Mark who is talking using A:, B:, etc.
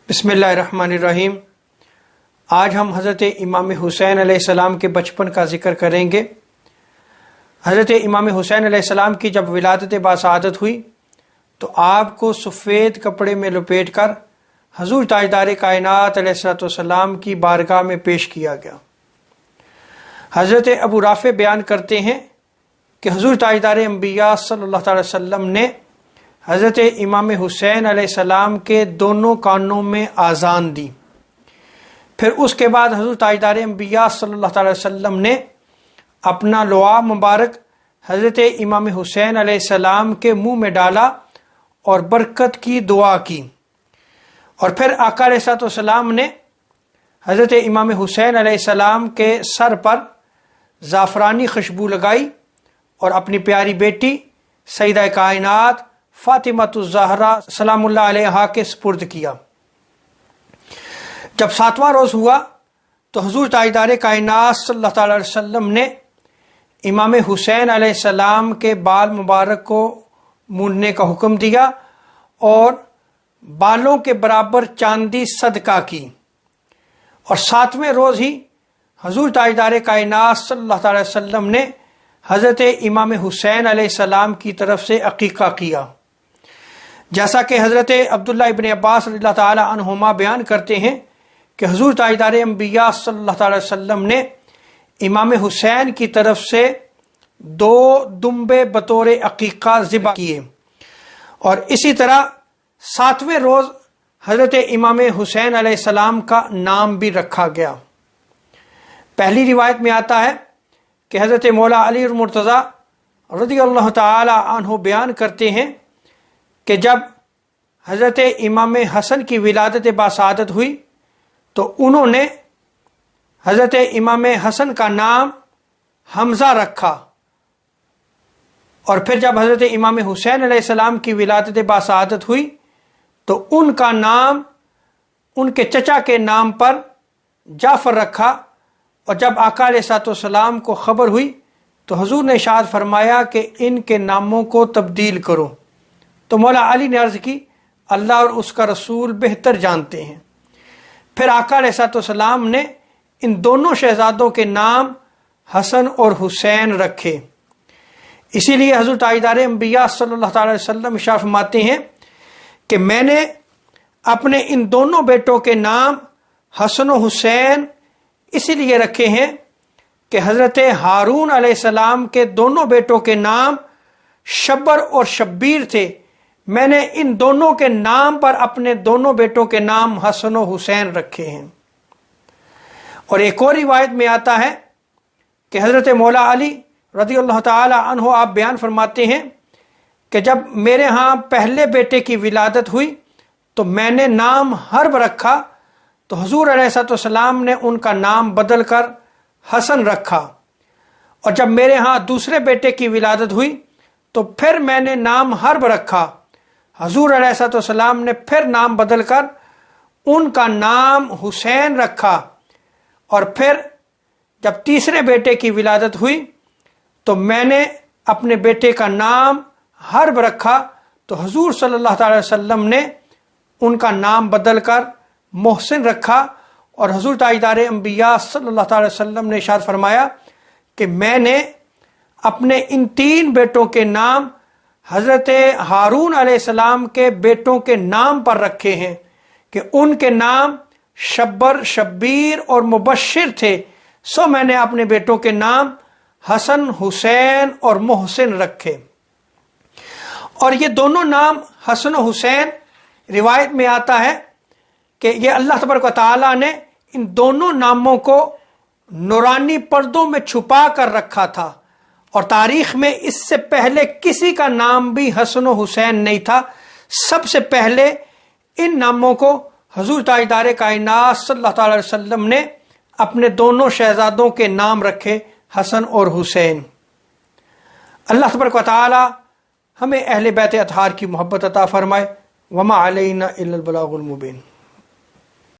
A: بسم اللہ الرحمن الرحیم۔ آج ہم حضرت امام حسین علیہ السلام کے بچپن کا ذکر کریں گے۔ حضرت امام حسین علیہ السلام کی جب ولادت باسعادت ہوئی تو آپ کو سفید کپڑے میں لپیٹ کر حضور تاجدار کائنات علیہ السلام کی بارگاہ میں پیش کیا گیا۔ حضرت ابو رافع بیان کرتے ہیں کہ حضور تاجدار انبیاء صلی اللہ تعالی وسلم نے حضرت امام حسین علیہ السلام کے دونوں کانوں میں آذان دی، پھر اس کے بعد حضور تاجدار انبیاء صلی اللہ تعالی وسلم نے اپنا لعاب مبارک حضرت امام حسین علیہ السلام کے منہ میں ڈالا اور برکت کی دعا کی، اور پھر آقا علیہ السلام نے حضرت امام حسین علیہ السلام کے سر پر زعفرانی خوشبو لگائی اور اپنی پیاری بیٹی سیدہ کائنات فاطمۃ الزہرا سلام اللہ علیہا کے سپرد کیا۔ جب 7واں روز ہوا تو حضور تاجدار کائنات صلی اللہ تعالی علیہ وسلم نے امام حسین علیہ السلام کے بال مبارک کو مونڈنے کا حکم دیا اور بالوں کے برابر چاندی صدقہ کی، اور 7ویں روز ہی حضور تاجدار کائنات صلی اللہ تعالی علیہ وسلم نے حضرت امام حسین علیہ السلام کی طرف سے عقیقہ کیا، جیسا کہ حضرت عبداللہ ابن عباس رضی اللہ تعالی عنہما بیان کرتے ہیں کہ حضور تاجدار انبیاء صلی اللہ تعالی وسلم نے امام حسین کی طرف سے 2 دمبے بطور عقیقہ ذبح کیے، اور اسی طرح 7ویں روز حضرت امام حسین علیہ السلام کا نام بھی رکھا گیا۔ پہلی روایت میں آتا ہے کہ حضرت مولا علی المرتضیٰ رضی اللہ تعالی عنہ بیان کرتے ہیں کہ جب حضرت امام حسن کی ولادت باسعادت ہوئی تو انہوں نے حضرت امام حسن کا نام حمزہ رکھا، اور پھر جب حضرت امام حسین علیہ السلام کی ولادت باسعادت ہوئی تو ان کا نام ان کے چچا کے نام پر جعفر رکھا، اور جب آقا علیہ السلام کو خبر ہوئی تو حضور نے ارشاد فرمایا کہ ان کے ناموں کو تبدیل کرو، تو مولا علی نے عرض کی اللہ اور اس کا رسول بہتر جانتے ہیں۔ پھر آقا علیہ السلام نے ان دونوں شہزادوں کے نام حسن اور حسین رکھے۔ اسی لیے حضور تاجدار انبیاء صلی اللہ تعالی وسلم ارشاد فرماتے ہیں کہ میں نے اپنے ان دونوں بیٹوں کے نام حسن و حسین اسی لیے رکھے ہیں کہ حضرت ہارون علیہ السلام کے دونوں بیٹوں کے نام شبر اور شبیر تھے، میں نے ان دونوں کے نام پر اپنے دونوں بیٹوں کے نام حسن و حسین رکھے ہیں۔ اور ایک اور روایت میں آتا ہے کہ حضرت مولا علی رضی اللہ تعالی عنہ آپ بیان فرماتے ہیں کہ جب میرے ہاں پہلے بیٹے کی ولادت ہوئی تو میں نے نام حرب رکھا، تو حضور علیہ السلام نے ان کا نام بدل کر حسن رکھا، اور جب میرے ہاں دوسرے بیٹے کی ولادت ہوئی تو پھر میں نے نام حرب رکھا، حضور علیہ السلام نے پھر نام بدل کر ان کا نام حسین رکھا، اور پھر جب تیسرے بیٹے کی ولادت ہوئی تو میں نے اپنے بیٹے کا نام حرب رکھا، تو حضور صلی اللہ تعالی وسلم نے ان کا نام بدل کر محسن رکھا، اور حضور تاجدار انبیاء صلی اللہ تعالی وسلم نے ارشاد فرمایا کہ میں نے اپنے ان 3 بیٹوں کے نام حضرت ہارون علیہ السلام کے بیٹوں کے نام پر رکھے ہیں کہ ان کے نام شبر، شبیر اور مبشر تھے، سو میں نے اپنے بیٹوں کے نام حسن، حسین اور محسن رکھے۔ اور یہ دونوں نام حسن و حسین روایت میں آتا ہے کہ یہ اللہ تبارک و تعالیٰ نے ان دونوں ناموں کو نورانی پردوں میں چھپا کر رکھا تھا، اور تاریخ میں اس سے پہلے کسی کا نام بھی حسن و حسین نہیں تھا۔ سب سے پہلے ان ناموں کو حضور تاجدار کائنات صلی اللہ تعالی وسلم نے اپنے دونوں شہزادوں کے نام رکھے، حسن اور حسین۔ اللہ تبارک و تعالی ہمیں اہل بیت اطہار کی محبت عطا فرمائے۔ وما علینا الا البلاغ المبین۔